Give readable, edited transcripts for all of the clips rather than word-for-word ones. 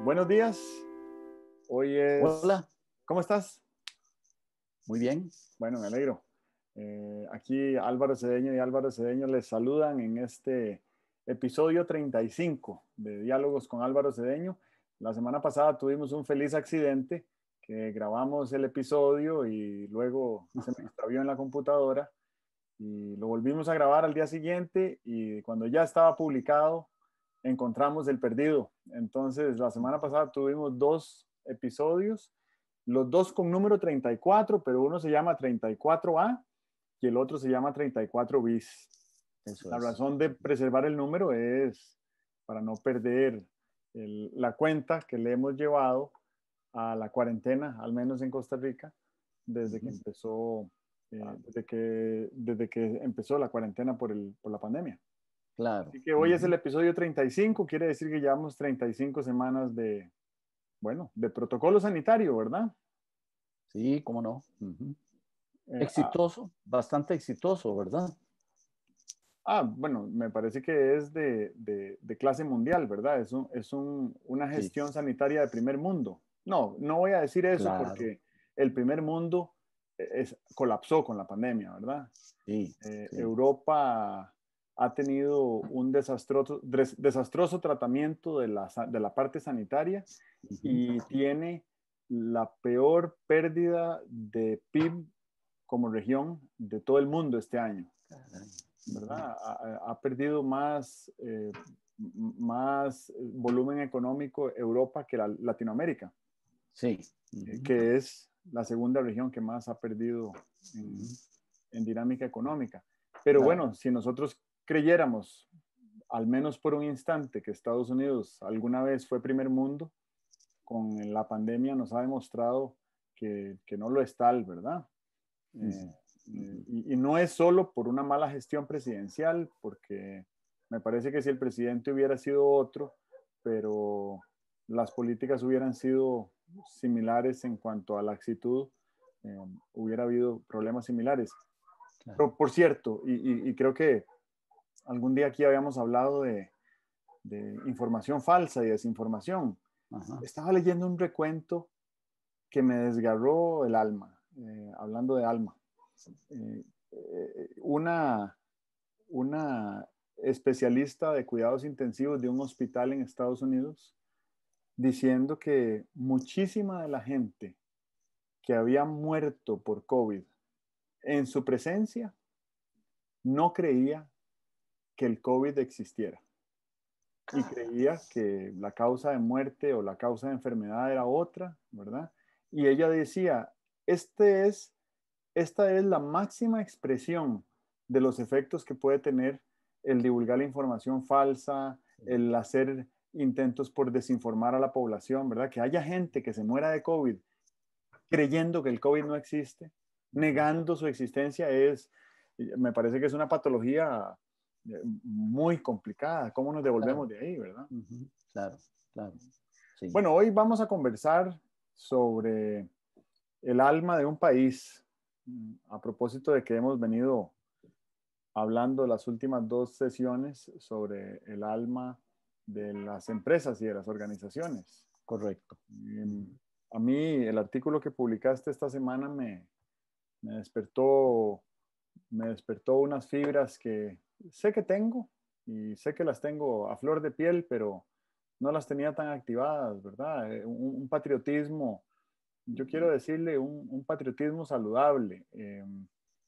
Buenos días. Hoy es... Hola, ¿Cómo estás? muy bien. Bueno, me alegro. Aquí Álvaro Cedeño y Álvaro Cedeño les saludan en este episodio 35 de Diálogos con Álvaro Cedeño. La semana pasada tuvimos un feliz accidente que grabamos el episodio y luego se me extravió en la computadora y lo volvimos a grabar al día siguiente y cuando ya estaba publicado encontramos el perdido. Entonces, la semana pasada tuvimos dos episodios, los dos con número 34, pero uno se llama 34A y el otro se llama 34 bis. Eso La es. razón de preservar el número es para no perder la cuenta que le hemos llevado a la cuarentena, al menos en Costa Rica, desde que empezó, desde que empezó la cuarentena por la pandemia. Claro. Así que hoy es el episodio 35, quiere decir que llevamos 35 semanas de, bueno, de protocolo sanitario, ¿verdad? Sí, cómo no. Eh, ah, Exitoso, bastante exitoso, ¿verdad? bueno, me parece que es de clase mundial, ¿verdad? Una Sí, gestión sanitaria de primer mundo. No, no voy a decir eso claro. porque el primer mundo colapsó con la pandemia, ¿verdad? Sí, sí. Europa ha tenido un desastroso tratamiento de la parte sanitaria Ujú. y tiene la peor pérdida de PIB como región de todo el mundo este año, Caray. Ujú. ¿verdad? Ha perdido más volumen económico Europa que Latinoamérica, Sí. Ujú. que es la segunda región que más ha perdido en, Ujú. en dinámica económica. Pero Claro. bueno, si nosotros creyéramos, al menos por un instante, que Estados Unidos alguna vez fue primer mundo, con la pandemia nos ha demostrado que no lo es tal, ¿verdad? Eh, Ujú. Ujú. y no es solo por una mala gestión presidencial, porque me parece que si el presidente hubiera sido otro, pero las políticas hubieran sido similares en cuanto a la actitud, eh, hubiera habido problemas similares. Claro. Pero por cierto, y creo que algún día aquí habíamos hablado de información falsa y desinformación. Ajá. Estaba leyendo un recuento que me desgarró el alma, hablando de alma. Eh, una, una especialista de cuidados intensivos de un hospital en Estados Unidos diciendo que muchísima de la gente que había muerto por COVID en su presencia no creía que el COVID existiera y creía que la causa de muerte o la causa de enfermedad era otra, ¿verdad? Y ella decía, este es, esta es la máxima expresión de los efectos que puede tener el divulgar la información falsa, el hacer intentos por desinformar a la población, ¿verdad? Que haya gente que se muera de COVID creyendo que el COVID no existe, negando su existencia, me parece que es una patología muy complicada. ¿Cómo nos devolvemos Claro. de ahí, verdad? Ujú. Claro, claro. Sí. Bueno, hoy vamos a conversar sobre el alma de un país, a propósito de que hemos venido hablando las últimas dos sesiones sobre el alma de las empresas y de las organizaciones. Correcto. Y Ujú. a mí el artículo que publicaste esta semana me despertó, me despertó unas fibras que sé que tengo y sé que las tengo a flor de piel, pero no las tenía tan activadas, ¿verdad? Un patriotismo, yo quiero decirle un patriotismo saludable.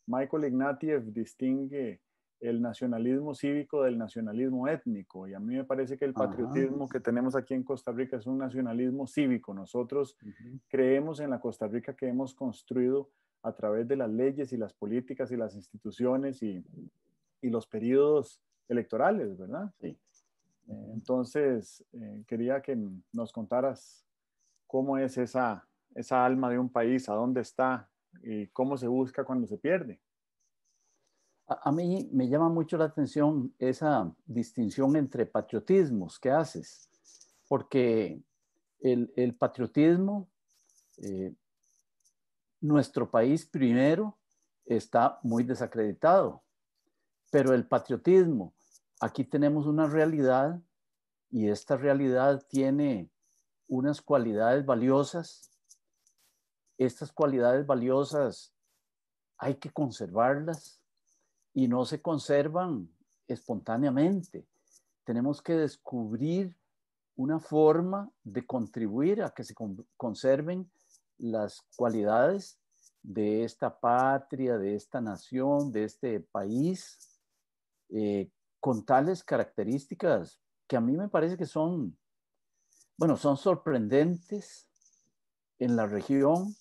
Michael Ignatieff distingue el nacionalismo cívico del nacionalismo étnico y a mí me parece que el Ajá. patriotismo que tenemos aquí en Costa Rica es un nacionalismo cívico. Nosotros Ujú. creemos en la Costa Rica que hemos construido a través de las leyes y las políticas y las instituciones y los periodos electorales, ¿verdad? Sí. Ujú. Entonces, quería que nos contaras cómo es esa alma de un país, a dónde está y cómo se busca cuando se pierde. A mí me llama mucho la atención esa distinción entre patriotismos que haces, porque el patriotismo, eh, nuestro país primero está muy desacreditado, pero el patriotismo, aquí tenemos una realidad y esta realidad tiene unas cualidades valiosas. Estas cualidades valiosas hay que conservarlas y no se conservan espontáneamente. Tenemos que descubrir una forma de contribuir a que se conserven las cualidades de esta patria, de esta nación, de este país, con tales características que a mí me parece que son, bueno, son sorprendentes en la región,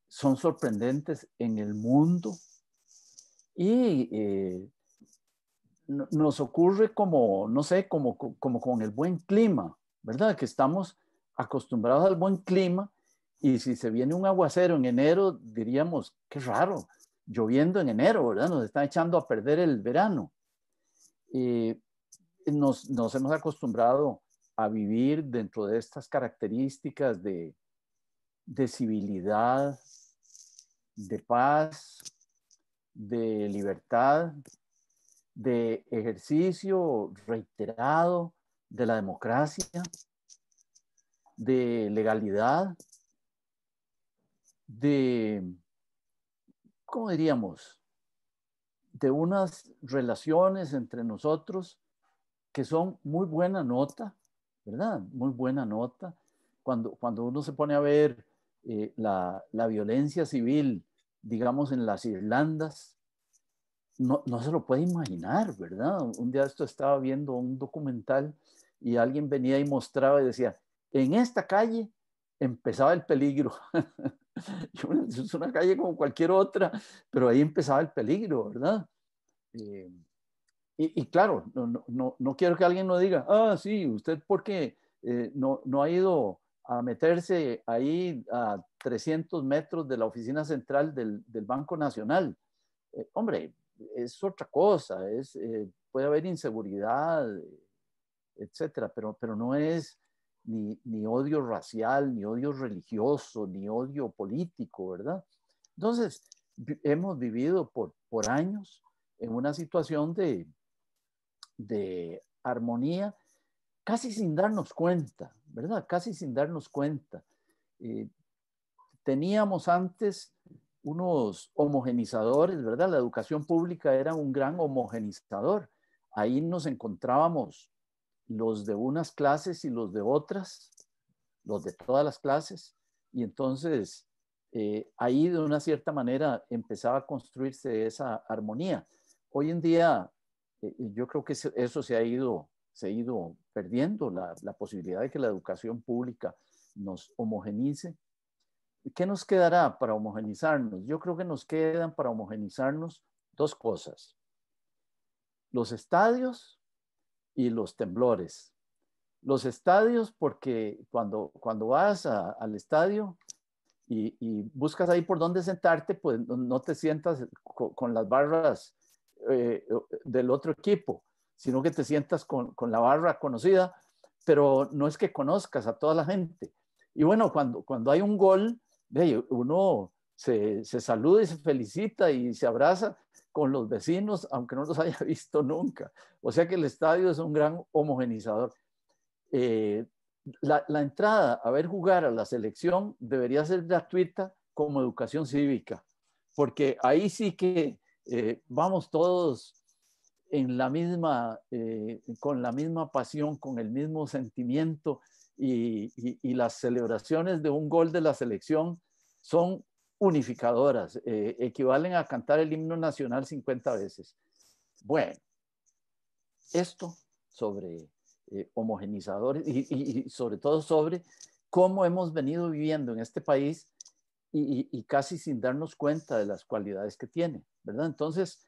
son sorprendentes en el mundo y nos ocurre como, no sé, como con el buen clima, ¿verdad? Que estamos acostumbrados al buen clima y si se viene un aguacero en enero, diríamos, qué raro, lloviendo en enero, ¿verdad? Nos está echando a perder el verano. Nos hemos acostumbrado a vivir dentro de estas características de civilidad, de paz, de libertad, de ejercicio reiterado de la democracia, de legalidad, de, ¿cómo diríamos? De unas relaciones entre nosotros que son muy buena nota, ¿verdad? Muy buena nota. Cuando uno se pone a ver la violencia civil, digamos, en las Irlandas, no se lo puede imaginar, ¿verdad? Un día esto estaba viendo un documental y alguien venía y mostraba y decía, en esta calle empezaba el peligro. Es una calle como cualquier otra, pero ahí empezaba el peligro, ¿verdad? Y claro, no quiero que alguien nos diga, ah, sí, usted porque no ha ido a meterse ahí a 300 metros de la oficina central del Banco Nacional. Hombre, es otra cosa, puede haber inseguridad, etcétera, pero no es ni odio racial, ni odio religioso, ni odio político, ¿verdad? Entonces, hemos vivido por años en una situación de armonía, casi sin darnos cuenta, ¿verdad? Casi sin darnos cuenta. Teníamos antes unos homogenizadores, ¿verdad? La educación pública era un gran homogenizador. Ahí nos encontrábamos los de unas clases y los de otras, los de todas las clases, y entonces ahí de una cierta manera empezaba a construirse esa armonía. Hoy en día yo creo que eso se ha ido perdiendo, la posibilidad de que la educación pública nos homogenice. ¿Qué nos quedará para homogenizarnos? Yo creo que nos quedan para homogenizarnos dos cosas: los estadios y los temblores. Los estadios, porque cuando vas al estadio y buscas ahí por dónde sentarte, pues no te sientas con las barras del otro equipo, sino que te sientas con la barra conocida, pero no es que conozcas a toda la gente. Y bueno, cuando hay un gol, uno se saluda y se felicita y se abraza con los vecinos, aunque no los haya visto nunca. O sea que el estadio es un gran homogenizador. La entrada a ver jugar a la selección debería ser gratuita como educación cívica, porque ahí sí que vamos todos en la misma, con la misma pasión, con el mismo sentimiento y las celebraciones de un gol de la selección son unificadoras, equivalen a cantar el himno nacional 50 veces. Bueno, esto sobre homogenizadores y sobre todo sobre cómo hemos venido viviendo en este país y casi sin darnos cuenta de las cualidades que tiene, ¿verdad? Entonces,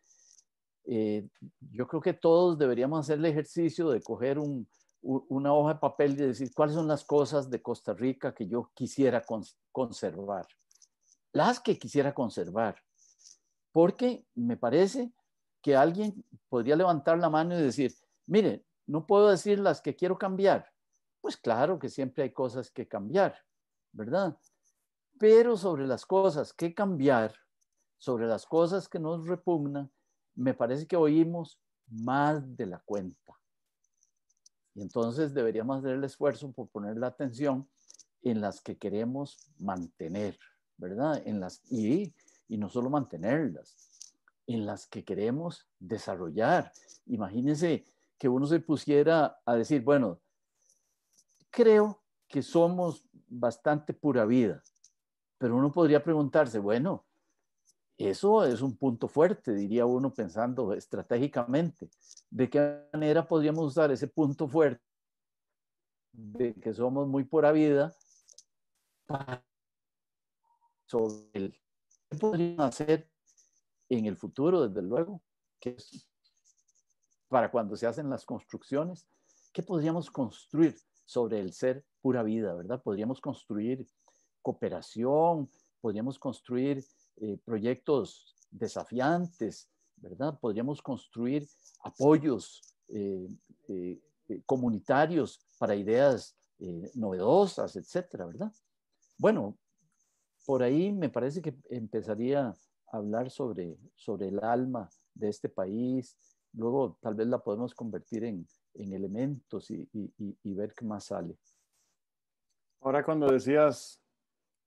yo creo que todos deberíamos hacer el ejercicio de coger una hoja de papel y decir cuáles son las cosas de Costa Rica que yo quisiera conservar, las que quisiera conservar, porque me parece que alguien podría levantar la mano y decir, mire, no puedo decir las que quiero cambiar. Pues claro que siempre hay cosas que cambiar, ¿verdad? Pero sobre las cosas que cambiar, sobre las cosas que nos repugnan, me parece que oímos más de la cuenta. Y entonces deberíamos hacer el esfuerzo por poner la atención en las que queremos mantener, ¿verdad? Y no solo mantenerlas, en las que queremos desarrollar. Imagínense que uno se pusiera a decir, bueno, creo que somos bastante pura vida, pero uno podría preguntarse, bueno, eso es un punto fuerte, diría uno pensando estratégicamente. ¿De qué manera podríamos usar ese punto fuerte de que somos muy pura vida para sobre el qué podríamos hacer en el futuro, desde luego, que es para cuando se hacen las construcciones, qué podríamos construir sobre el ser pura vida, ¿verdad? Podríamos construir cooperación, podríamos construir proyectos desafiantes, ¿verdad? Podríamos construir apoyos comunitarios para ideas novedosas, etcétera, ¿verdad? Bueno, por ahí me parece que empezaría a hablar sobre el alma de este país. Luego tal vez la podemos convertir en elementos y ver qué más sale. Ahora cuando decías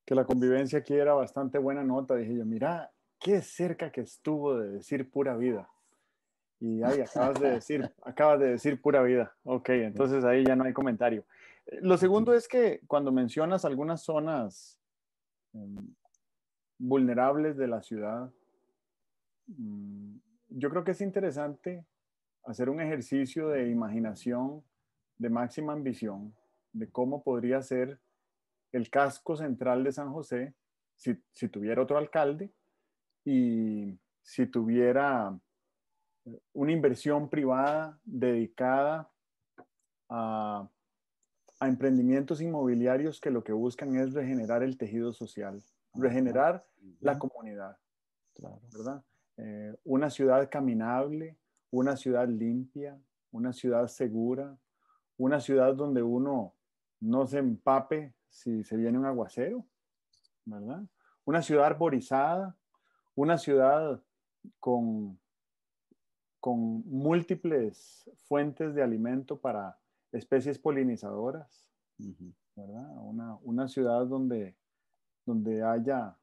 que la convivencia aquí era bastante buena nota, dije yo, mira, qué cerca que estuvo de decir pura vida. Y ahí acabas de decir pura vida. Ok, entonces ahí ya no hay comentario. Lo segundo es que cuando mencionas algunas zonas vulnerables de la ciudad, mm, yo creo que es interesante hacer un ejercicio de imaginación, de máxima ambición, de cómo podría ser el casco central de San José si tuviera otro alcalde y si tuviera una inversión privada dedicada a, a emprendimientos inmobiliarios que lo que buscan es regenerar el tejido social, Ajá. regenerar la comunidad, Claro. ¿verdad? Una ciudad caminable, una ciudad limpia, una ciudad segura, una ciudad donde uno no se empape si se viene un aguacero, ¿verdad? Una ciudad arborizada, una ciudad con, con múltiples fuentes de alimento para especies polinizadoras, Uh-huh. ¿verdad? Una ciudad donde haya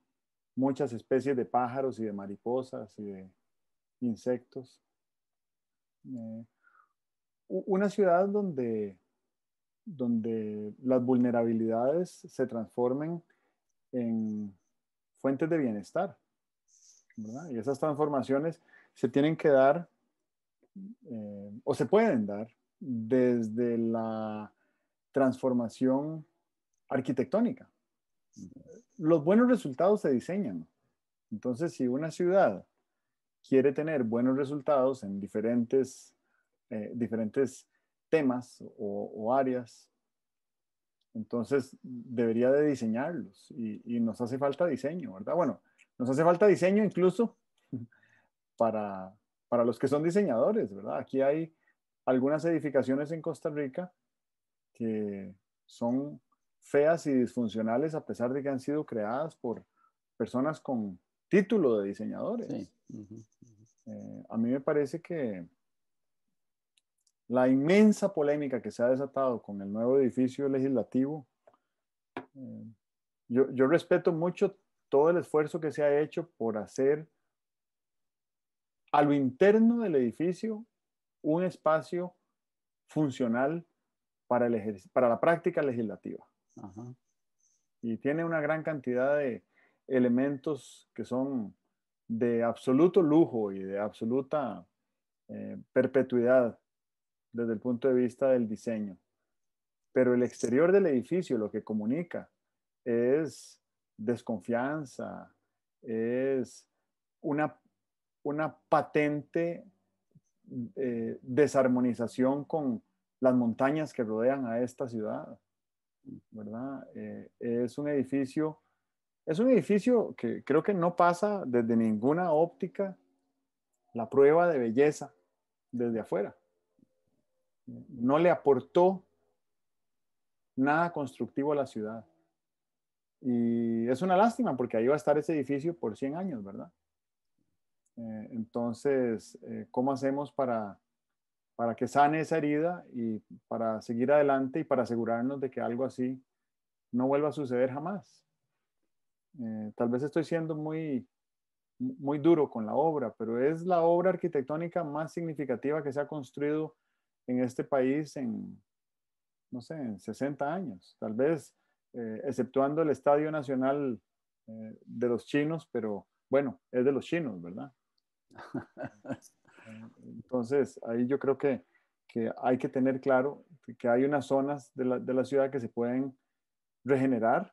muchas especies de pájaros y de mariposas y de insectos. Eh, una ciudad donde las vulnerabilidades se transformen en fuentes de bienestar, ¿verdad? Y esas transformaciones se tienen que dar o se pueden dar desde la transformación arquitectónica. Los buenos resultados se diseñan. Entonces, si una ciudad quiere tener buenos resultados en diferentes temas o áreas, entonces debería de diseñarlos y nos hace falta diseño, ¿verdad? Bueno, nos hace falta diseño incluso para, para los que son diseñadores, ¿verdad? Aquí hay algunas edificaciones en Costa Rica que son feas y disfuncionales a pesar de que han sido creadas por personas con título de Sí. diseñadores. Uh-huh. A mí me parece que la inmensa polémica que se ha desatado con el nuevo edificio legislativo, eh, yo respeto mucho todo el esfuerzo que se ha hecho por hacer a lo interno del edificio un espacio funcional para la práctica legislativa. Ajá. Y tiene una gran cantidad de elementos que son de absoluto lujo y de absoluta perpetuidad desde el punto de vista del diseño. Pero el exterior del edificio lo que comunica es desconfianza, es una, una patente desarmonización con las montañas que rodean a esta ciudad, ¿verdad? Es un edificio que creo que no pasa desde ninguna óptica la prueba de belleza desde afuera. No le aportó nada constructivo a la ciudad. Y es una lástima porque ahí va a estar ese edificio por 100 años, ¿verdad? Entonces, ¿cómo hacemos para que sane esa herida y para seguir adelante y para asegurarnos de que algo así no vuelva a suceder jamás. Tal vez estoy siendo muy duro con la obra, pero es la obra arquitectónica más significativa que se ha construido en este país en, no sé, en 60 años, tal vez, exceptuando el Estadio Nacional de los chinos, pero bueno, es de los chinos, ¿verdad? Entonces, ahí yo creo que hay que tener claro que hay unas zonas de la ciudad que se pueden regenerar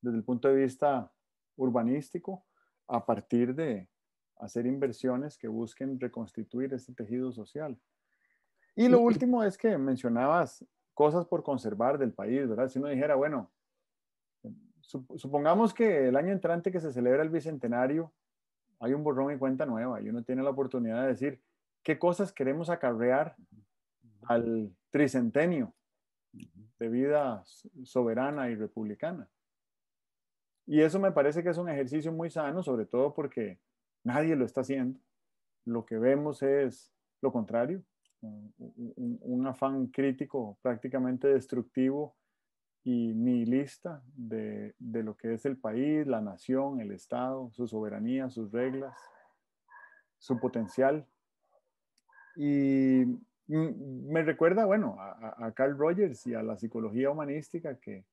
desde el punto de vista urbanístico a partir de hacer inversiones que busquen reconstituir ese tejido social. Y lo Y último es que mencionabas cosas por conservar del país, ¿verdad? Si uno dijera, bueno, supongamos que el año entrante que se celebra el bicentenario, hay un borrón y cuenta nueva y uno tiene la oportunidad de decir qué cosas queremos acarrear al tricentenio de vida soberana y republicana. Y eso me parece que es un ejercicio muy sano, sobre todo porque nadie lo está haciendo. Lo que vemos es lo contrario, un afán crítico prácticamente destructivo y nihilista de lo que es el país, la nación, el Estado, su soberanía, sus reglas, su potencial. Y me recuerda, bueno, a Carl Rogers y a la psicología humanística que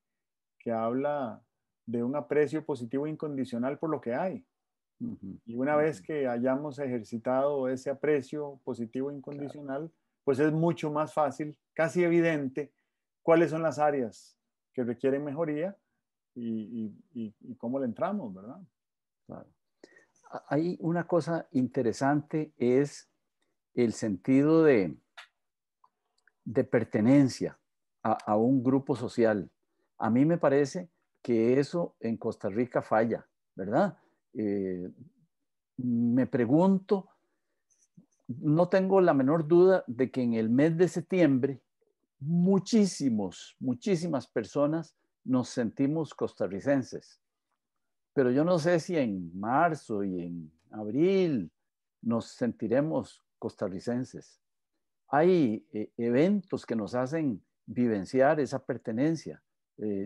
habla de un aprecio positivo incondicional por lo que hay. ujú, Y una vez ujú, que hayamos ejercitado ese aprecio positivo claro. incondicional, pues es mucho más fácil, casi evidente, cuáles son las áreas que requieren mejoría y cómo le entramos, ¿verdad? Claro. Hay una cosa interesante, es el sentido de pertenencia a un grupo social. A mí me parece que eso en Costa Rica falla, ¿verdad? Eh, Me pregunto, no tengo la menor duda de que en el mes de septiembre muchísimas personas nos sentimos costarricenses, pero yo no sé si en marzo y en abril nos sentiremos costarricenses. Hay eventos que nos hacen vivenciar esa pertenencia.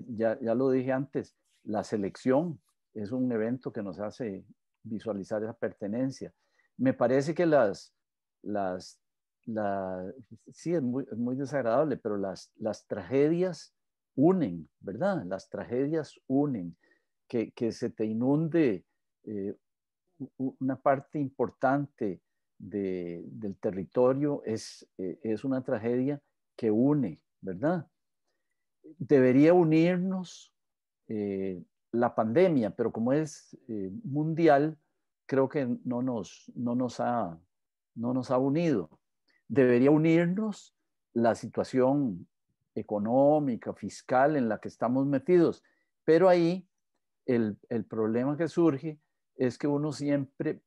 Ya lo dije antes, la selección es un evento que nos hace visualizar esa pertenencia. Me parece que las, la, sí, es muy desagradable, pero las tragedias unen, ¿verdad? Las tragedias unen, que se te inunde eh, una parte importante del territorio es una tragedia que une, ¿verdad? Debería unirnos la pandemia, pero como es mundial, creo que no nos ha unido. Debería unirnos la situación económica, fiscal en la que estamos metidos, pero ahí el problema que surge es que uno siempre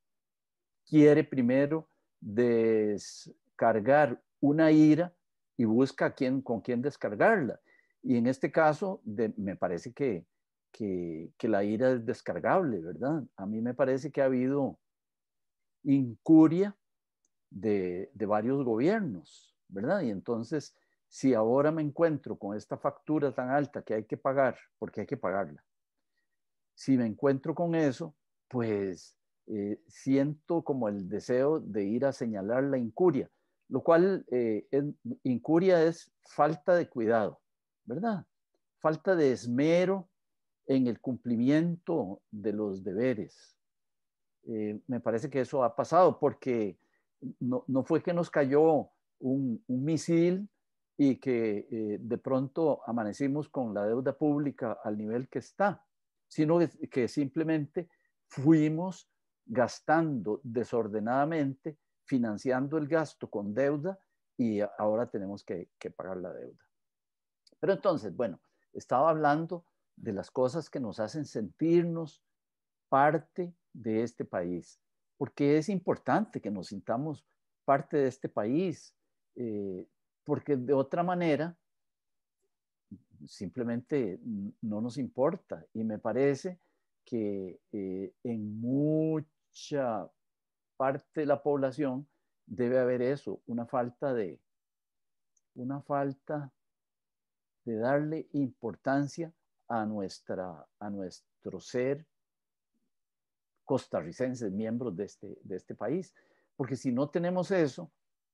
quiere primero descargar una ira y busca con quién descargarla. Y en este caso, me parece que la ira es descargable, ¿verdad? A mí me parece que ha habido incuria de varios gobiernos, ¿verdad? Y entonces, si ahora me encuentro con esta factura tan alta que hay que pagar, porque hay que pagarla, si me encuentro con eso, pues siento como el deseo de ir a señalar la incuria, lo cual incuria es falta de cuidado, ¿verdad? Falta de esmero en el cumplimiento de los deberes. Me parece que eso ha pasado porque no fue que nos cayó un misil y que de pronto amanecimos con la deuda pública al nivel que está, sino que simplemente fuimos gastando desordenadamente, financiando el gasto con deuda y ahora tenemos que pagar la deuda. Pero entonces, bueno, estaba hablando de las cosas que nos hacen sentirnos parte de este país, porque es importante que nos sintamos parte de este país, eh, porque de otra manera simplemente no nos importa. Y me parece que en mucha parte de la población debe haber eso, una falta de darle importancia a nuestro ser costarricenses, miembros de este país. Porque si no tenemos eso,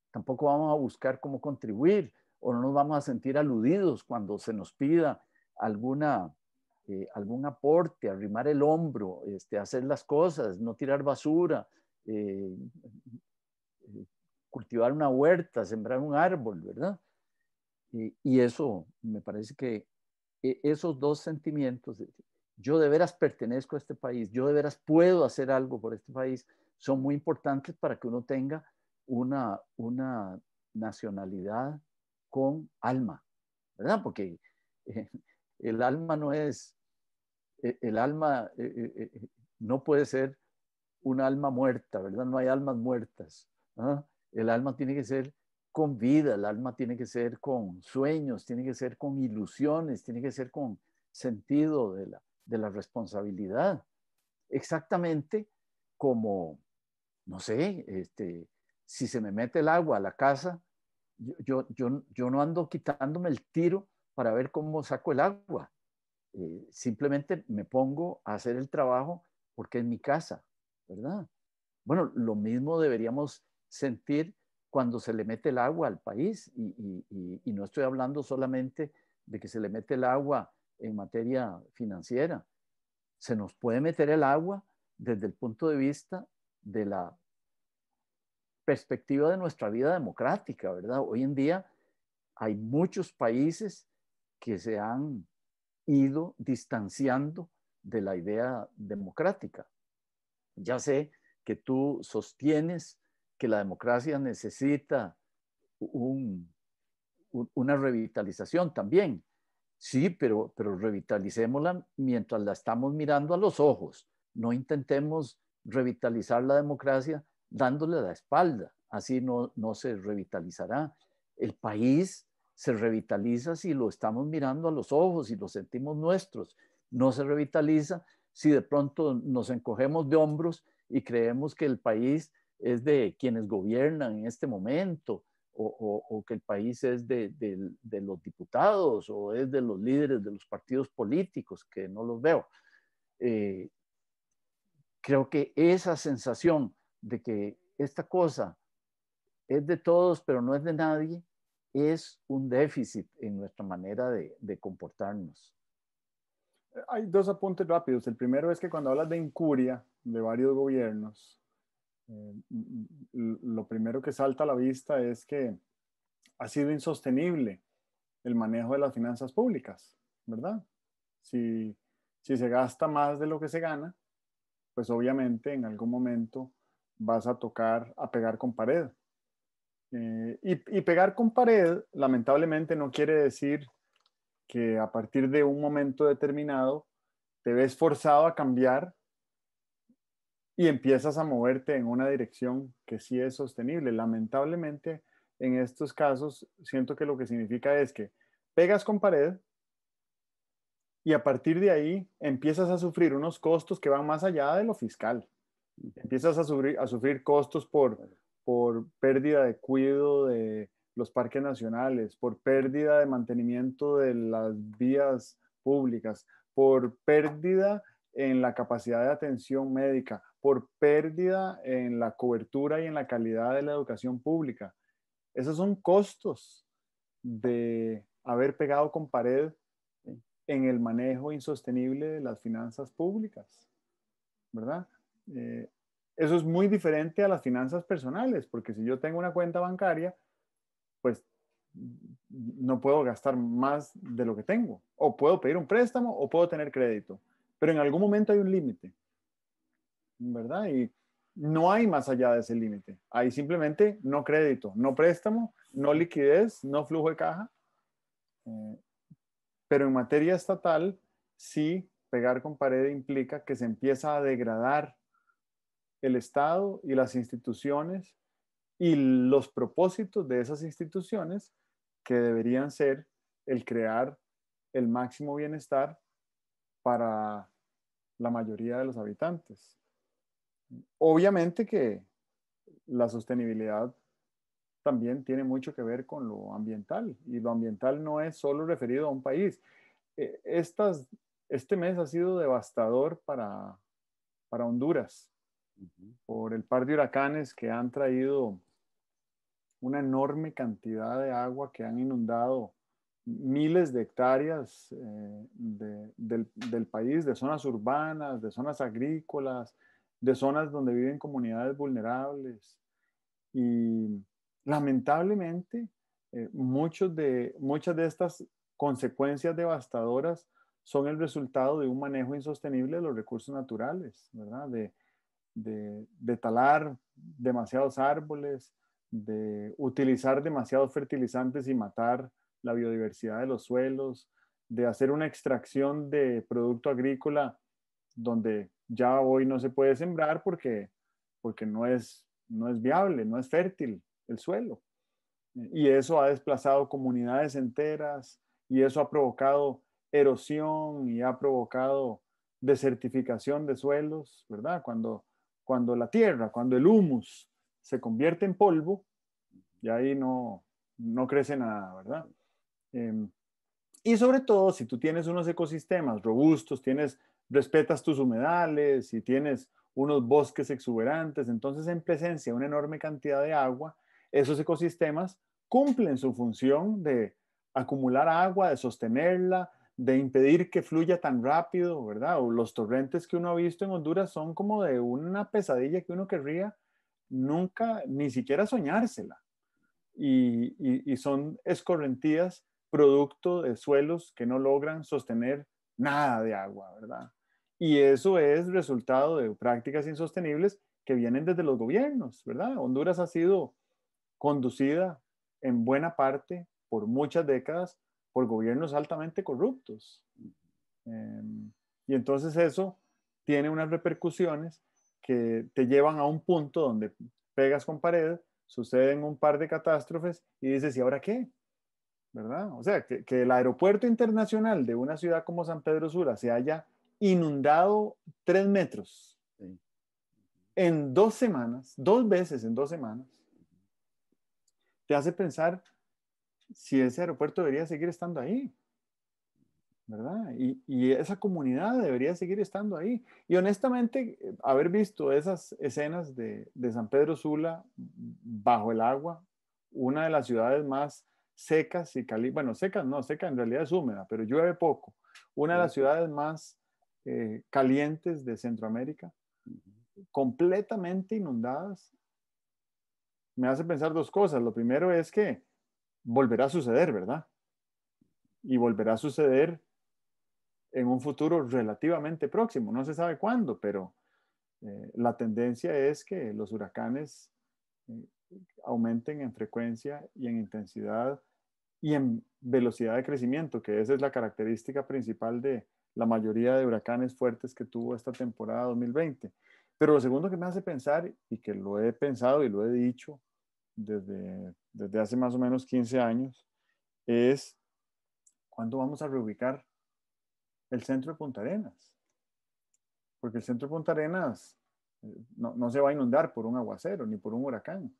tampoco vamos a buscar cómo contribuir o no nos vamos a sentir aludidos cuando se nos pida algún aporte, arrimar el hombro, hacer las cosas, no tirar basura, cultivar una huerta, sembrar un árbol, ¿verdad? Y eso me parece que esos dos sentimientos, yo de veras pertenezco a este país, yo de veras puedo hacer algo por este país, son muy importantes para que uno tenga una nacionalidad con alma, ¿verdad? Porque el alma no es, el alma no puede ser un alma muerta, ¿verdad? No hay almas muertas. ¿Ah? El alma tiene que ser con vida, el alma tiene que ser con sueños, tiene que ser con ilusiones, tiene que ser con sentido de la responsabilidad. Exactamente como, no sé, si se me mete el agua a la casa, yo no ando quitándome el tiro para ver cómo saco el agua. Simplemente me pongo a hacer el trabajo porque es mi casa, ¿verdad? Bueno, lo mismo deberíamos sentir cuando se le mete el agua al país y no estoy hablando solamente de que se le mete el agua en materia financiera. Se nos puede meter el agua desde el punto de vista de la perspectiva de nuestra vida democrática, ¿verdad? Hoy en día hay muchos países que se han ido distanciando de la idea democrática. Ya sé que tú sostienes que la democracia necesita una revitalización también. Sí, pero revitalicémosla mientras la estamos mirando a los ojos. No intentemos revitalizar la democracia dándole la espalda. Así no se revitalizará. El país se revitaliza si lo estamos mirando a los ojos y lo sentimos nuestros. No se revitaliza si de pronto nos encogemos de hombros y creemos que el país es de quienes gobiernan en este momento o que el país es de los diputados o es de los líderes de los partidos políticos, que no los veo. Eh, Creo que esa sensación de que esta cosa es de todos, pero no es de nadie, es un déficit en nuestra manera de comportarnos. Hay dos apuntes rápidos. El primero es que cuando hablas de incuria de varios gobiernos, lo primero que salta a la vista es que ha sido insostenible el manejo de las finanzas públicas, ¿verdad? Si, si se gasta más de lo que se gana, pues obviamente en algún momento vas a tocar a pegar con pared. Y pegar con pared, lamentablemente, no quiere decir que a partir de un momento determinado te ves forzado a cambiar y empiezas a moverte en una dirección que sí es sostenible. Lamentablemente, en estos casos, siento que lo que significa es que pegas con pared y a partir de ahí empiezas a sufrir unos costos que van más allá de lo fiscal. Empiezas a sufrir costos por pérdida de cuidado de los parques nacionales, por pérdida de mantenimiento de las vías públicas, por pérdida en la capacidad de atención médica, por pérdida en la cobertura y en la calidad de la educación pública. Esos son costos de haber pegado con pared en el manejo insostenible de las finanzas públicas, ¿verdad? Eh, Eso es muy diferente a las finanzas personales, porque si yo tengo una cuenta bancaria, pues no puedo gastar más de lo que tengo. O puedo pedir un préstamo o puedo tener crédito. Pero en algún momento hay un límite, ¿verdad? Y no hay más allá de ese límite. Hay simplemente no crédito, no préstamo, no liquidez, no flujo de caja. Pero en materia estatal, sí, pegar con pared implica que se empieza a degradar el Estado y las instituciones y los propósitos de esas instituciones que deberían ser el crear el máximo bienestar para la mayoría de los habitantes. Obviamente que la sostenibilidad también tiene mucho que ver con lo ambiental, y lo ambiental no es solo referido a un país. Eh, estas, este mes ha sido devastador para Honduras por el par de huracanes que han traído una enorme cantidad de agua, que han inundado miles de hectáreas del país, de zonas urbanas, de zonas agrícolas, de zonas donde viven comunidades vulnerables. Y lamentablemente, muchas de estas consecuencias devastadoras son el resultado de un manejo insostenible de los recursos naturales, ¿verdad? De talar demasiados árboles, de utilizar demasiados fertilizantes y matar la biodiversidad de los suelos, de hacer una extracción de producto agrícola donde ya hoy no se puede sembrar porque no es viable, no es fértil el suelo. Y eso ha desplazado comunidades enteras, y eso ha provocado erosión y ha provocado desertificación de suelos, ¿verdad? Cuando la tierra, cuando el humus se convierte en polvo, y ahí no crece nada, ¿verdad? Eh, y sobre todo, si tú tienes unos ecosistemas robustos, respetas tus humedales y tienes unos bosques exuberantes, entonces en presencia de una enorme cantidad de agua, esos ecosistemas cumplen su función de acumular agua, de sostenerla, de impedir que fluya tan rápido, ¿verdad? O los torrentes que uno ha visto en Honduras son como de una pesadilla que uno querría nunca, ni siquiera soñársela. Y son escorrentías producto de suelos que no logran sostener nada de agua, ¿verdad? Y eso es resultado de prácticas insostenibles que vienen desde los gobiernos, ¿verdad? Honduras ha sido conducida en buena parte por muchas décadas por gobiernos altamente corruptos. Eh, y entonces eso tiene unas repercusiones que te llevan a un punto donde pegas con pared, suceden un par de catástrofes y dices, ¿y ahora qué? ¿Verdad? O sea, que el aeropuerto internacional de una ciudad como San Pedro Sula se haya inundado 3 metros Sí. en 2 semanas, 2 veces en 2 semanas, te hace pensar si ese aeropuerto debería seguir estando ahí, ¿verdad? Y esa comunidad debería seguir estando ahí. Y honestamente, haber visto esas escenas de San Pedro Sula bajo el agua, una de las ciudades más secas y calientes, bueno, secas no, seca en realidad es húmeda, pero llueve poco, una de las ciudades más calientes de Centroamérica, completamente inundadas, me hace pensar dos cosas. Lo primero es que volverá a suceder, ¿verdad? Y volverá a suceder en un futuro relativamente próximo, no se sabe cuándo, pero la tendencia es que los huracanes eh, aumenten en frecuencia y en intensidad y en velocidad de crecimiento, que esa es la característica principal de la mayoría de huracanes fuertes que tuvo esta temporada 2020. Pero lo segundo que me hace pensar, y que lo he pensado y lo he dicho desde hace más o menos 15 años, es cuándo vamos a reubicar el centro de Punta Arenas. Porque el centro de Punta Arenas no se va a inundar por un aguacero ni por un huracán,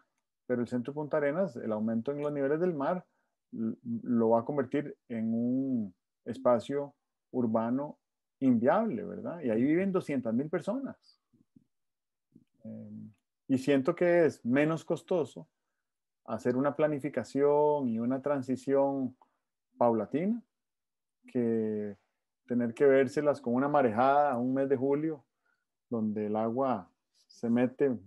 pero el centro de Punta Arenas, el aumento en los niveles del mar, lo va a convertir en un espacio urbano inviable, ¿verdad? Y ahí viven 200.000 personas. Y siento que es menos costoso hacer una planificación y una transición paulatina que tener que vérselas con una marejada a un mes de julio donde el agua se mete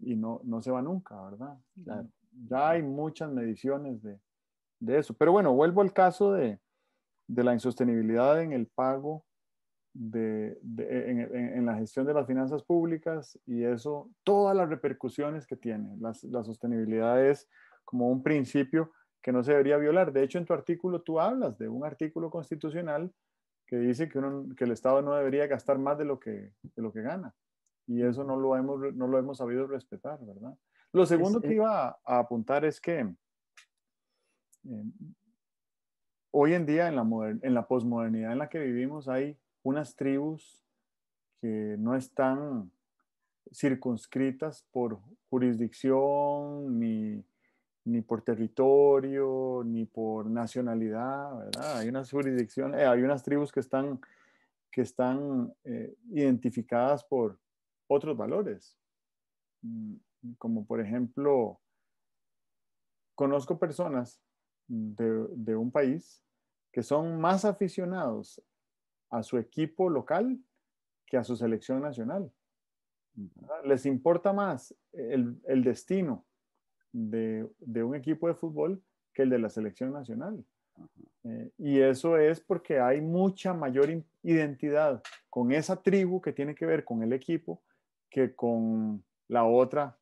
y no se va nunca, ¿verdad? Claro. Ya hay muchas mediciones de eso. Pero bueno, vuelvo al caso de la insostenibilidad en el pago, en la gestión de las finanzas públicas, y eso, todas las repercusiones que tiene. La sostenibilidad es como un principio que no se debería violar. De hecho, en tu artículo tú hablas de un artículo constitucional que dice que el Estado no debería gastar más de lo que gana. Y eso no lo hemos sabido respetar, ¿verdad? Lo Es, segundo que iba a apuntar es que hoy en día, en la posmodernidad en la que vivimos, hay unas tribus que no están circunscritas por jurisdicción ni por territorio, ni por nacionalidad, ¿verdad? Hay unas jurisdicciones, hay unas tribus que están identificadas por otros valores. Como por ejemplo, conozco personas de un país que son más aficionados a su equipo local que a su selección nacional. Les importa más el destino de un equipo de fútbol que el de la selección nacional. Y eso es porque hay mucha mayor identidad con esa tribu que tiene que ver con el equipo que con la otra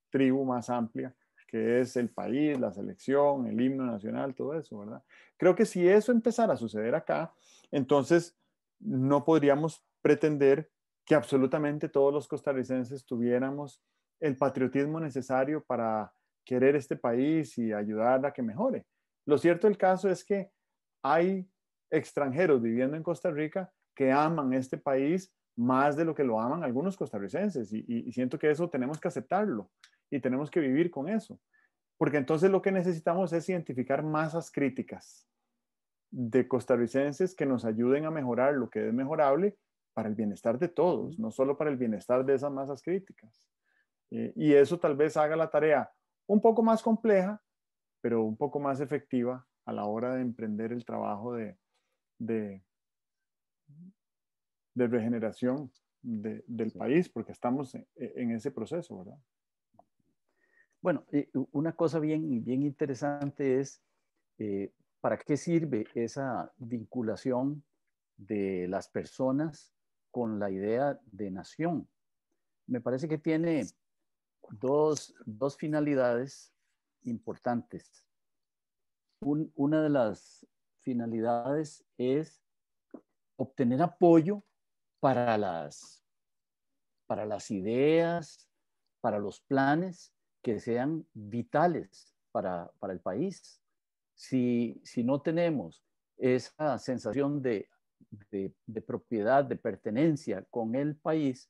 tribu más amplia, que es el país, la selección, el himno nacional, todo eso, ¿verdad? Creo que si eso empezara a suceder acá, entonces no podríamos pretender que absolutamente todos los costarricenses tuviéramos el patriotismo necesario para querer este país y ayudar a que mejore. Lo cierto del caso es que hay extranjeros viviendo en Costa Rica que aman este país más de lo que lo aman algunos costarricenses y siento que eso tenemos que aceptarlo y tenemos que vivir con eso, porque entonces lo que necesitamos es identificar masas críticas de costarricenses que nos ayuden a mejorar lo que es mejorable para el bienestar de todos, no solo para el bienestar de esas masas críticas. Y eso tal vez haga la tarea un poco más compleja, pero un poco más efectiva a la hora de emprender el trabajo de, de regeneración del país, porque estamos en ese proceso, ¿verdad? Bueno, una cosa bien interesante es para qué sirve esa vinculación de las personas con la idea de nación. Me parece que tiene dos finalidades importantes. Una de las finalidades es obtener apoyo para para las ideas, para los planes que sean vitales para el país. Si no tenemos esa sensación de propiedad, de pertenencia con el país,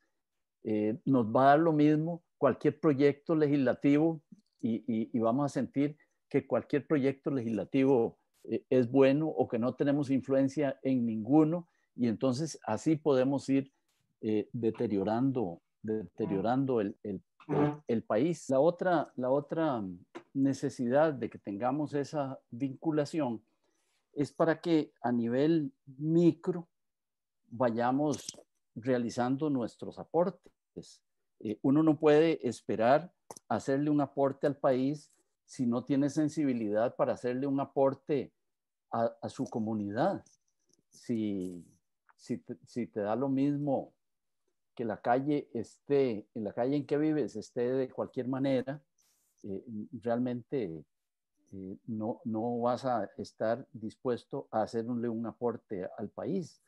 nos va a dar lo mismo cualquier proyecto legislativo y vamos a sentir que cualquier proyecto legislativo es bueno o que no tenemos influencia en ninguno y entonces así podemos ir deteriorando el país. La otra necesidad de que tengamos esa vinculación es para que a nivel micro vayamos realizando nuestros aportes. Uno no puede esperar hacerle un aporte al país si no tiene sensibilidad para hacerle un aporte a su comunidad. Si te da lo mismo que la calle esté, en la calle en que vives esté de cualquier manera, realmente no vas a estar dispuesto a hacerle un aporte al país.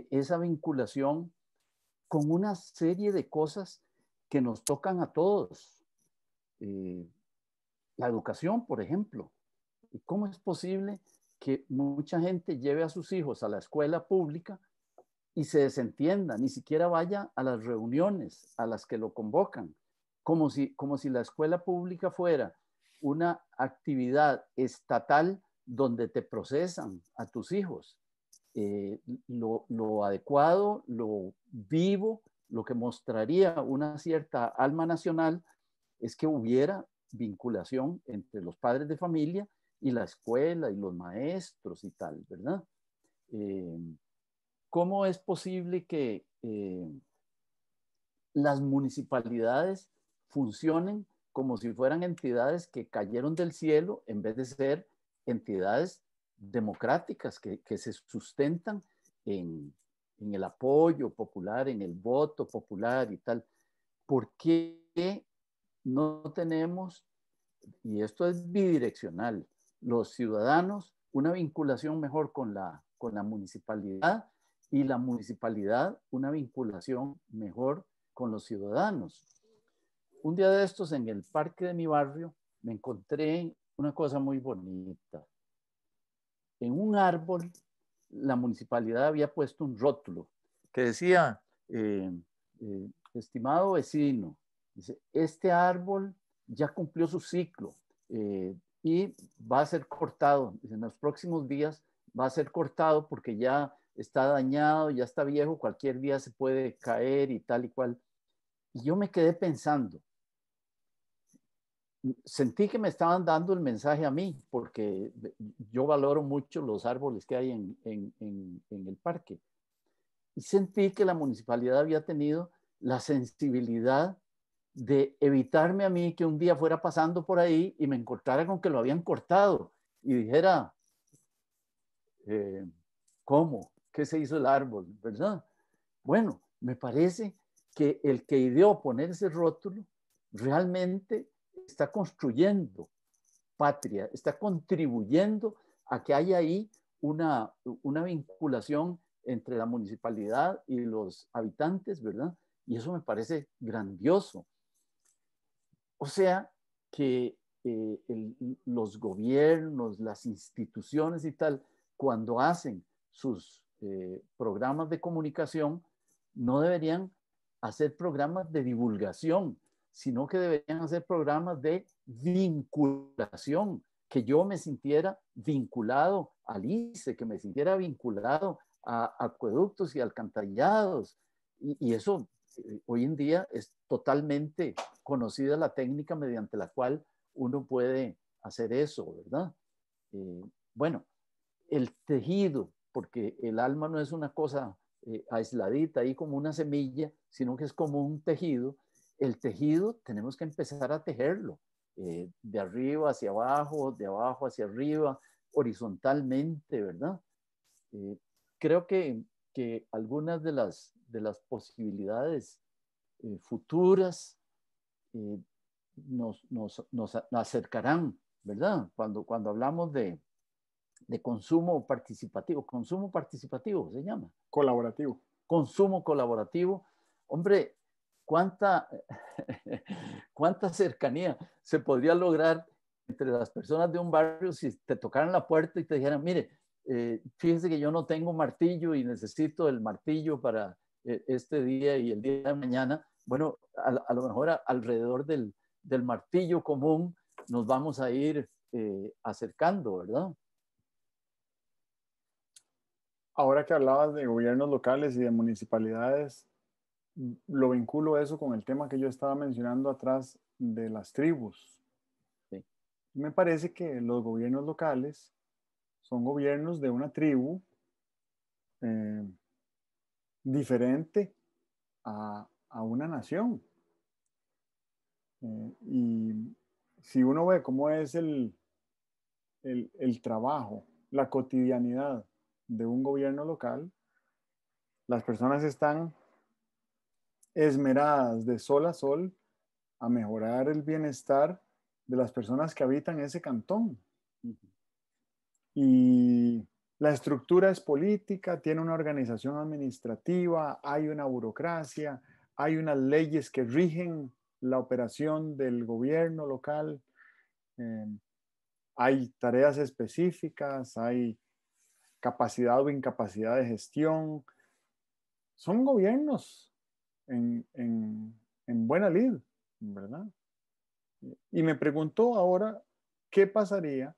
Esa vinculación con una serie de cosas que nos tocan a todos. La educación, por ejemplo. ¿Cómo es posible que mucha gente lleve a sus hijos a la escuela pública y se desentienda, ni siquiera vaya a las reuniones a las que lo convocan, como si la escuela pública fuera una actividad estatal donde te procesan a tus hijos? Lo adecuado, lo vivo, lo que mostraría una cierta alma nacional es que hubiera vinculación entre los padres de familia y la escuela y los maestros y tal, ¿verdad? ¿Cómo es posible que las municipalidades funcionen como si fueran entidades que cayeron del cielo en vez de ser entidades democráticas que se sustentan en el apoyo popular, en el voto popular y tal? ¿Por qué no tenemos, y esto es bidireccional, los ciudadanos una vinculación mejor con la municipalidad y la municipalidad una vinculación mejor con los ciudadanos? Un día de estos en el parque de mi barrio me encontré una cosa muy bonita. En un árbol la municipalidad había puesto un rótulo que decía, estimado vecino, dice, este árbol ya cumplió su ciclo, y va a ser cortado. En los próximos días va a ser cortado porque ya está dañado, ya está viejo, cualquier día se puede caer y tal y cual. Y yo me quedé pensando, sentí que me estaban dando el mensaje a mí, porque yo valoro mucho los árboles que hay en el parque. Y sentí que la municipalidad había tenido la sensibilidad de evitarme a mí que un día fuera pasando por ahí y me encontrara con que lo habían cortado y dijera, ¿cómo? ¿Qué se hizo el árbol? ¿Verdad? Bueno, me parece que el que ideó poner ese rótulo realmente está construyendo patria, está contribuyendo a que haya ahí una vinculación entre la municipalidad y los habitantes, ¿verdad? Y eso me parece grandioso. O sea que los gobiernos, las instituciones y tal, cuando hacen sus programas de comunicación, no deberían hacer programas de divulgación, sino que deberían hacer programas de vinculación, que yo me sintiera vinculado al ICE, que me sintiera vinculado a acueductos y alcantarillados. Y eso hoy en día es totalmente conocida la técnica mediante la cual uno puede hacer eso, ¿verdad? Bueno, el tejido, porque el alma no es una cosa aisladita ahí como una semilla, sino que es como un tejido. El tejido tenemos que empezar a tejerlo de arriba hacia abajo, de abajo hacia arriba, horizontalmente, ¿verdad? Eh, creo que algunas de las posibilidades futuras eh, nos acercarán, ¿verdad? Cuando hablamos de consumo participativo se llama. Colaborativo. Consumo colaborativo. Hombre, ¿cuánta, cuánta cercanía se podría lograr entre las personas de un barrio si te tocaran la puerta y te dijeran, mire, fíjese que yo no tengo martillo y necesito el martillo para este día y el día de mañana? Bueno, a lo mejor alrededor del martillo común nos vamos a ir acercando, ¿verdad? Ahora que hablabas de gobiernos locales y de municipalidades, lo vinculo eso con el tema que yo estaba mencionando atrás de las tribus. Sí. Me parece que los gobiernos locales son gobiernos de una tribu eh, diferente a una nación. Y si uno ve cómo es el trabajo, la cotidianidad de un gobierno local, las personas están esmeradas de sol a sol a mejorar el bienestar de las personas que habitan ese cantón. Y la estructura es política, tiene una organización administrativa, hay una burocracia, hay unas leyes que rigen la operación del gobierno local, hay tareas específicas, hay capacidad o incapacidad de gestión. Son gobiernos en buena lid, ¿verdad? Y me preguntó ahora, ¿qué pasaría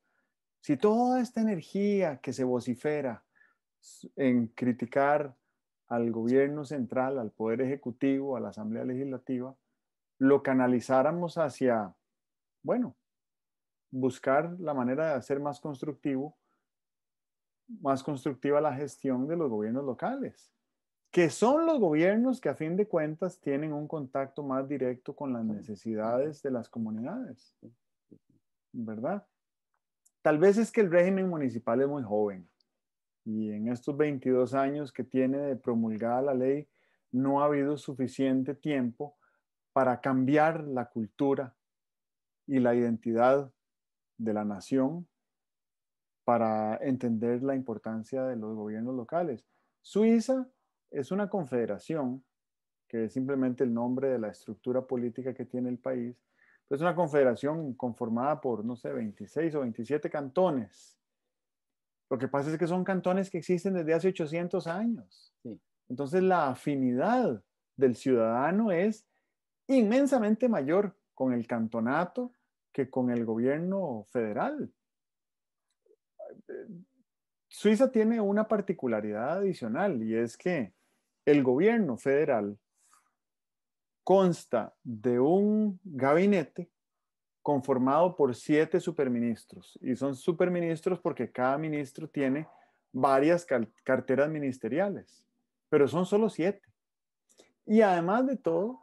si toda esta energía que se vocifera en criticar al gobierno central, al poder ejecutivo, a la asamblea legislativa, lo canalizáramos hacia, bueno, buscar la manera de hacer más constructiva la gestión de los gobiernos locales, que son los gobiernos que a fin de cuentas tienen un contacto más directo con las necesidades de las comunidades, ¿verdad? Tal vez es que el régimen municipal es muy joven y en estos 22 años que tiene de promulgada la ley no ha habido suficiente tiempo para cambiar la cultura y la identidad de la nación para entender la importancia de los gobiernos locales. Suiza es una confederación, que es simplemente el nombre de la estructura política que tiene el país, pero es una confederación conformada por, no sé, 26 o 27 cantones. Lo que pasa es que son cantones que existen desde hace 800 años. Sí. Entonces la afinidad del ciudadano es inmensamente mayor con el cantonato que con el gobierno federal. Suiza tiene una particularidad adicional y es que el gobierno federal consta de un gabinete conformado por 7 superministros. Y son superministros porque cada ministro tiene varias carteras ministeriales, pero son solo 7. Y además de todo,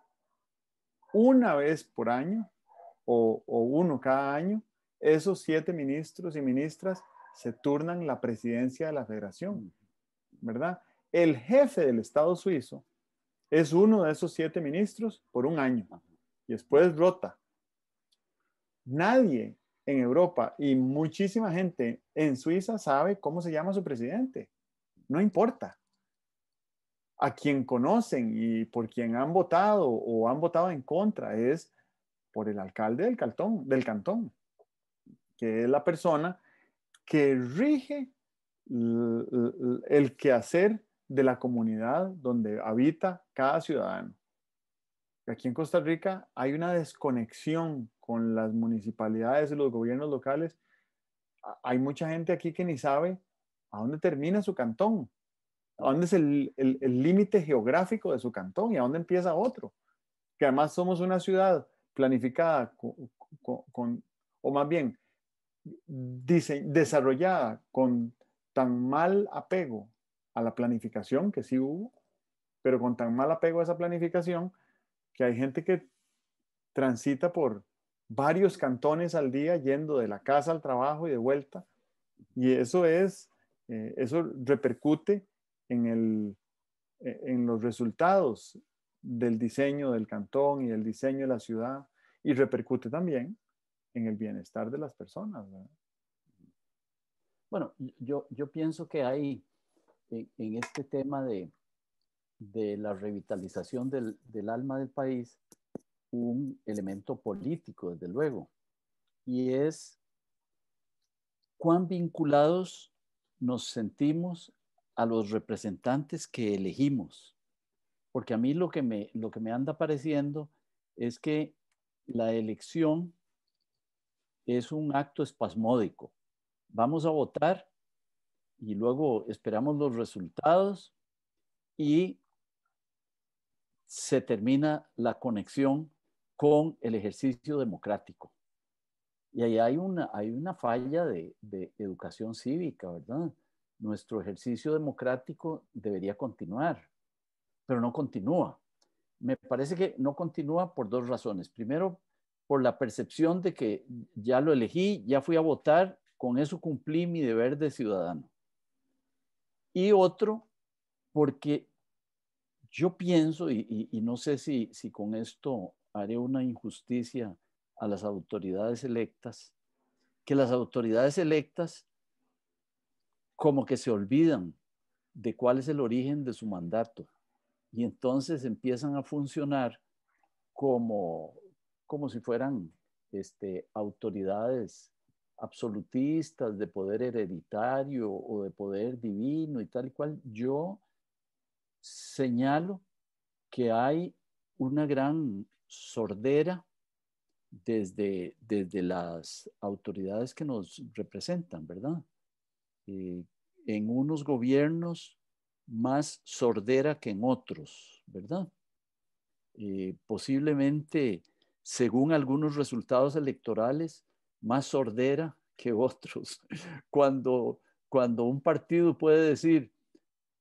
una vez por año o uno cada año, esos 7 ministros y ministras se turnan la presidencia de la federación, ¿verdad? El jefe del Estado suizo es uno de esos 7 ministros por un año y después rota. Nadie en Europa y muchísima gente en Suiza sabe cómo se llama su presidente. No importa. A quien conocen y por quien han votado o han votado en contra es por el alcalde del cantón, que es la persona que rige el quehacer de la comunidad donde habita cada ciudadano. Aquí en Costa Rica hay una desconexión con las municipalidades y los gobiernos locales. Hay mucha gente aquí que ni sabe a dónde termina su cantón, a dónde es el límite geográfico de su cantón y a dónde empieza otro. Que además somos una ciudad planificada o más bien desarrollada con tan mal apego a la planificación, que sí hubo, pero con tan mal apego a esa planificación, que hay gente que transita por varios cantones al día yendo de la casa al trabajo y de vuelta. Y eso repercute en los resultados del diseño del cantón y del diseño de la ciudad y repercute también en el bienestar de las personas, ¿verdad? Bueno, yo pienso que hay en este tema de la revitalización del alma del país un elemento político, desde luego, y es cuán vinculados nos sentimos a los representantes que elegimos. Porque a mí lo que me anda pareciendo es que la elección es un acto espasmódico. Vamos a votar y luego esperamos los resultados y se termina la conexión con el ejercicio democrático. Y ahí hay una falla de educación cívica, ¿verdad? Nuestro ejercicio democrático debería continuar, pero no continúa. Me parece que no continúa por 2 razones. Primero, por la percepción de que ya lo elegí, ya fui a votar, con eso cumplí mi deber de ciudadano. Y otro, porque yo pienso, y no sé si con esto haré una injusticia a las autoridades electas, que las autoridades electas como que se olvidan de cuál es el origen de su mandato y entonces empiezan a funcionar como, como si fueran autoridades absolutistas de poder hereditario o de poder divino y tal y cual. Yo señalo que hay una gran sordera desde las autoridades que nos representan, ¿verdad? En unos gobiernos más sordera que en otros, ¿verdad? Posiblemente, según algunos resultados electorales, más sordera que otros. Cuando, cuando un partido puede decir,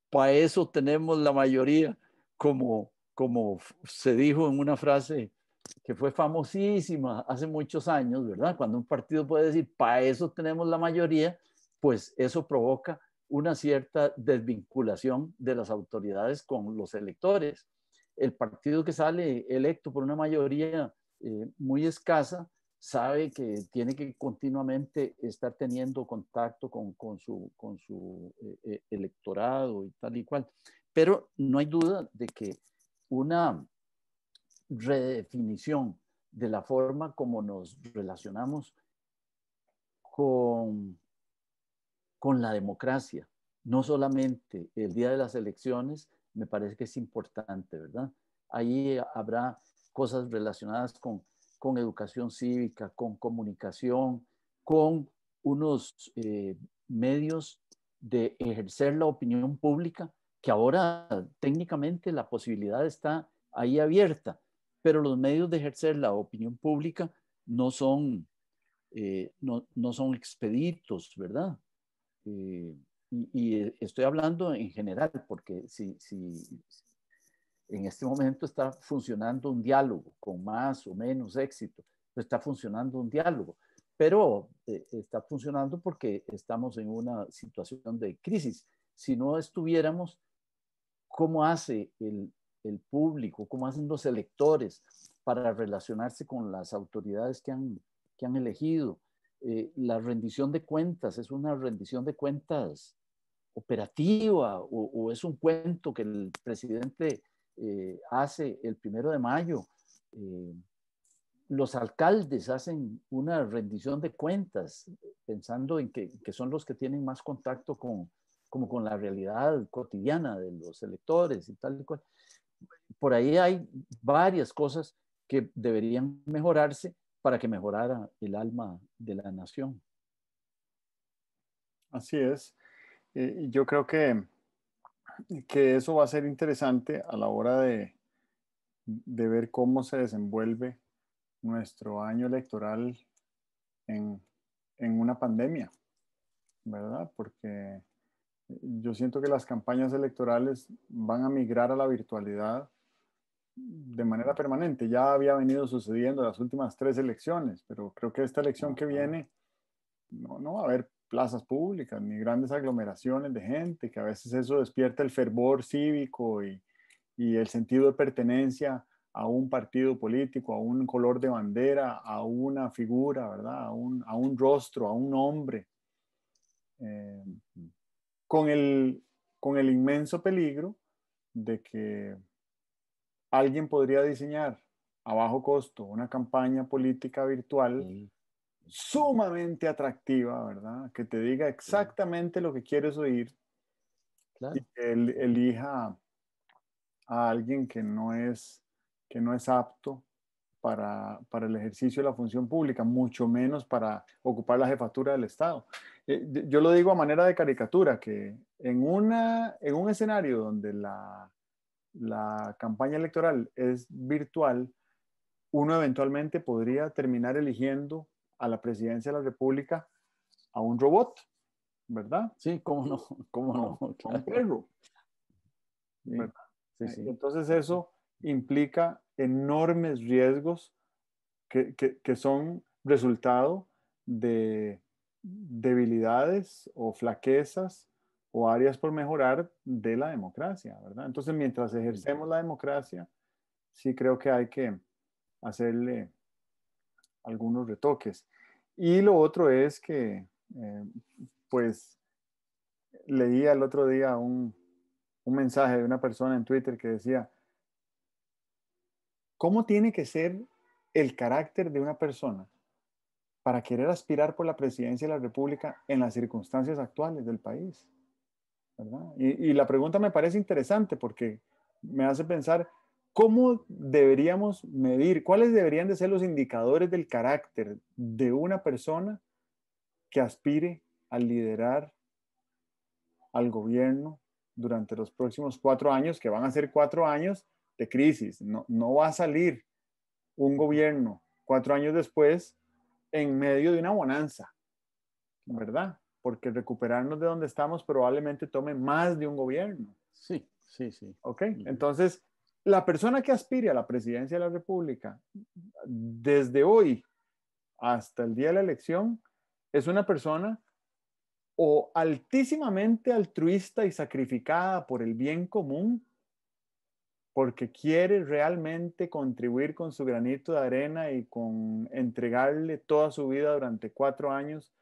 para eso tenemos la mayoría, como se dijo en una frase que fue famosísima hace muchos años, ¿verdad? Cuando un partido puede decir, para eso tenemos la mayoría, pues eso provoca una cierta desvinculación de las autoridades con los electores. El partido que sale electo por una mayoría muy escasa sabe que tiene que continuamente estar teniendo contacto con su electorado y tal y cual. Pero no hay duda de que una redefinición de la forma como nos relacionamos con, con la democracia, no solamente el día de las elecciones, me parece que es importante, ¿verdad? Ahí habrá cosas relacionadas con con educación cívica, con comunicación, con unos medios de ejercer la opinión pública, que ahora técnicamente la posibilidad está ahí abierta, pero los medios de ejercer la opinión pública no son, no son expeditos, ¿verdad? Y estoy hablando en general, porque si en este momento está funcionando un diálogo con más o menos éxito, pues está funcionando un diálogo, pero está funcionando porque estamos en una situación de crisis. Si no estuviéramos, ¿cómo hace el público, cómo hacen los electores para relacionarse con las autoridades que han elegido? La rendición de cuentas es una rendición de cuentas operativa o es un cuento que el presidente hace el 1 de mayo. Eh, los alcaldes hacen una rendición de cuentas pensando en que son los que tienen más contacto como con la realidad cotidiana de los electores y tal y cual. Por ahí hay varias cosas que deberían mejorarse para que mejorara el alma de la nación. Así es. Y yo creo que eso va a ser interesante a la hora de ver cómo se desenvuelve nuestro año electoral en, en una pandemia, ¿verdad? Porque yo siento que las campañas electorales van a migrar a la virtualidad de manera permanente. Ya había venido sucediendo las últimas 3 elecciones, pero creo que esta elección que viene no va a haber plazas públicas ni grandes aglomeraciones de gente, que a veces eso despierta el fervor cívico y el sentido de pertenencia a un partido político, a un color de bandera, a una figura, ¿verdad? A un rostro, a un nombre, eh, con con el inmenso peligro de que alguien podría diseñar a bajo costo una campaña política virtual Sí, sumamente atractiva, ¿verdad? Que te diga sí, exactamente lo que quieres oír y claro. que él elija a alguien que no es apto para el ejercicio de la función pública, mucho menos para ocupar la jefatura del Estado. Yo lo digo a manera de caricatura, que en un escenario donde la campaña electoral es virtual, uno eventualmente podría terminar eligiendo a la presidencia de la República a un robot, ¿verdad? Sí, cómo no, cómo no, A un claro. perro, Sí, ¿verdad? sí, sí. Entonces eso implica enormes riesgos que son resultado de debilidades o flaquezas o áreas por mejorar de la democracia, ¿verdad? Entonces, mientras Sí. ejercemos la democracia, sí creo que hay que hacerle algunos retoques. Y lo otro es que, pues, leía el otro día un mensaje de una persona en Twitter que decía, ¿cómo tiene que ser el carácter de una persona para querer aspirar por la presidencia de la República en las circunstancias actuales del país? ¿Verdad? Y la pregunta me parece interesante porque me hace pensar cómo deberíamos medir, cuáles deberían de ser los indicadores del carácter de una persona que aspire a liderar al gobierno durante los próximos 4 años, que van a ser 4 años de crisis. No va a salir un gobierno 4 años después en medio de una bonanza, ¿verdad? Porque recuperarnos de donde estamos probablemente tome más de un gobierno. Sí, sí, sí. ¿Ok? Entonces, la persona que aspire a la presidencia de la República, desde hoy hasta el día de la elección, es una persona o altísimamente altruista y sacrificada por el bien común, porque quiere realmente contribuir con su granito de arena y con entregarle toda su vida durante 4 años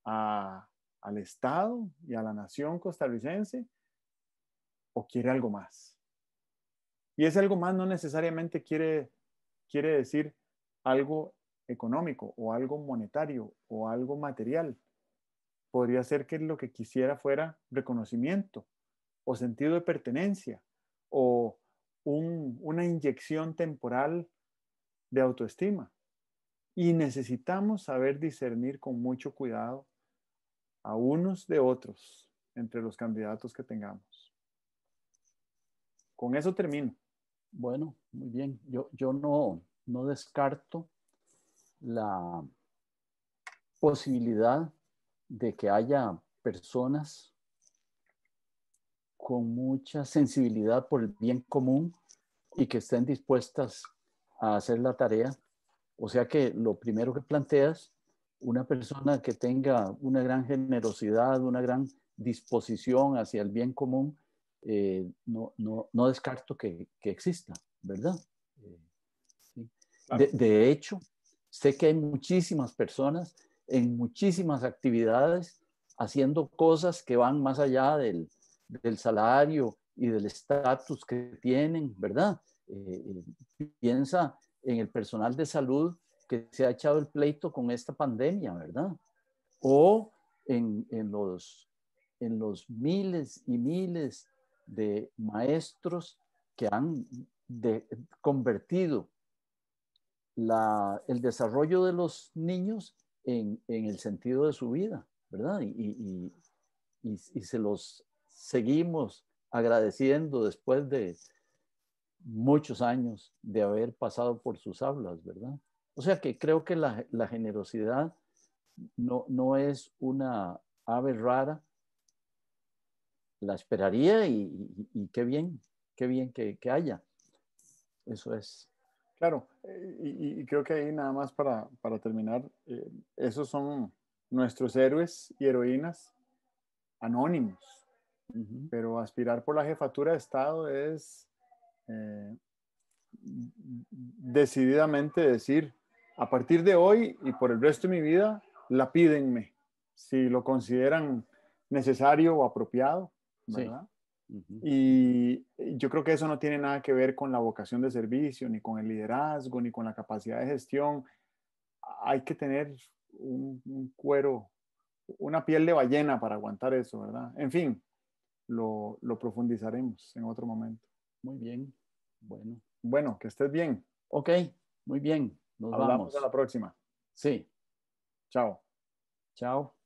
al Estado y a la nación costarricense, o quiere algo más. Y ese algo más no necesariamente quiere decir algo económico o algo monetario o algo material. Podría ser que lo que quisiera fuera reconocimiento o sentido de pertenencia o una inyección temporal de autoestima. Y necesitamos saber discernir con mucho cuidado a unos de otros entre los candidatos que tengamos. Con eso termino. Bueno, muy bien. Yo no descarto la posibilidad de que haya personas con mucha sensibilidad por el bien común y que estén dispuestas a hacer la tarea. O sea que lo primero que planteas, una persona que tenga una gran generosidad, una gran disposición hacia el bien común, no descarto que exista, ¿verdad? Sí. Claro. De hecho, sé que hay muchísimas personas en muchísimas actividades haciendo cosas que van más allá del salario y del estatus que tienen, ¿verdad? Piensa en el personal de salud que se ha echado el pleito con esta pandemia, ¿verdad? O en los miles y miles de maestros que han convertido el desarrollo de los niños en el sentido de su vida, ¿verdad? Y se los seguimos agradeciendo después de muchos años de haber pasado por sus aulas, ¿verdad? O sea que creo que la generosidad no es una ave rara, la esperaría y qué bien que haya. Eso es. Claro, y creo que ahí nada más para terminar, esos son nuestros héroes y heroínas anónimos, pero aspirar por la jefatura de Estado es decididamente decir, a partir de hoy y por el resto de mi vida, la pídenme, si lo consideran necesario o apropiado, Sí. ¿verdad? Y yo creo que eso no tiene nada que ver con la vocación de servicio, ni con el liderazgo, ni con la capacidad de gestión. Hay que tener un cuero, una piel de ballena para aguantar eso, ¿verdad? En fin, lo profundizaremos en otro momento. Muy bien. Bueno. Bueno, que estés bien. Ok, muy bien. Nos Hablamos a vamos. la próxima. Sí. Chao. Chao.